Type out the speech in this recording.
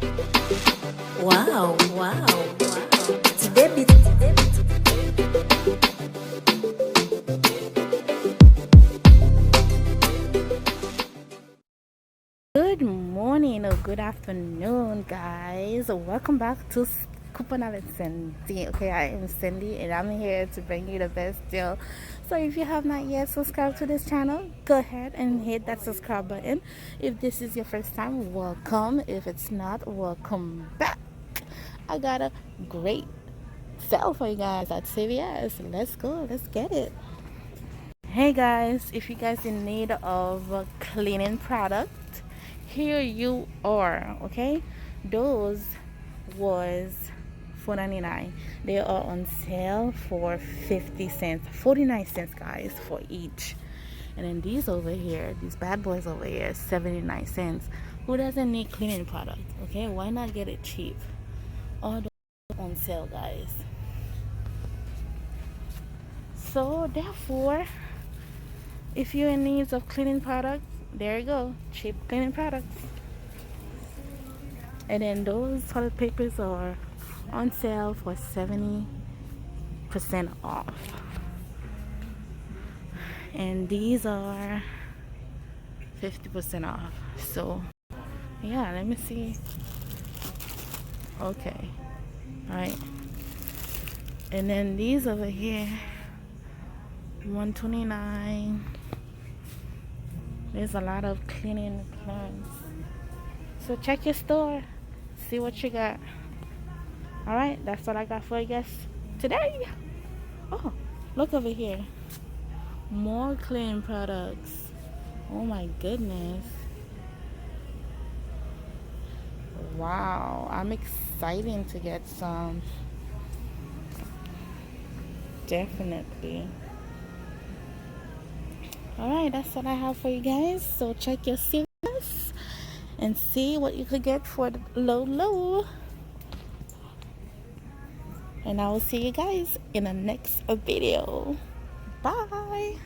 Wow, wow, wow. Today, Good morning or good afternoon, guys. Welcome back to Coupon and Cindy. Okay, I am Cindy and I'm here to bring you the best deal. So, if you have not yet subscribed to this channel, go ahead and hit that subscribe button. If this is your first time, welcome. If it's not, welcome back. I got a great sale for you guys at CVS. Let's go, let's get it. Hey guys, if you guys in need of a cleaning product, here you are. Okay, those was $4.99. They are on sale for 50 cents, 49 cents, guys, for each. And then these over here, these bad boys over here, 79 cents. Who doesn't need cleaning product? Okay, why not get it cheap? All those on sale, guys. So therefore, if you're in need of cleaning products, there you go, cheap cleaning products. And then those toilet papers are on sale for 70% off. And these are 50% off. So yeah, let me see. Okay. Alright. And then these over here, $129. There's a lot of cleaning plans. So check your store, see what you got. Alright, that's what I got for you guys today. Oh, look over here. More cleaning products. Oh my goodness. Wow, I'm excited to get some. Definitely. Alright, that's what I have for you guys. So check your CVS and see what you could get for the low. And I will see you guys in the next video. Bye.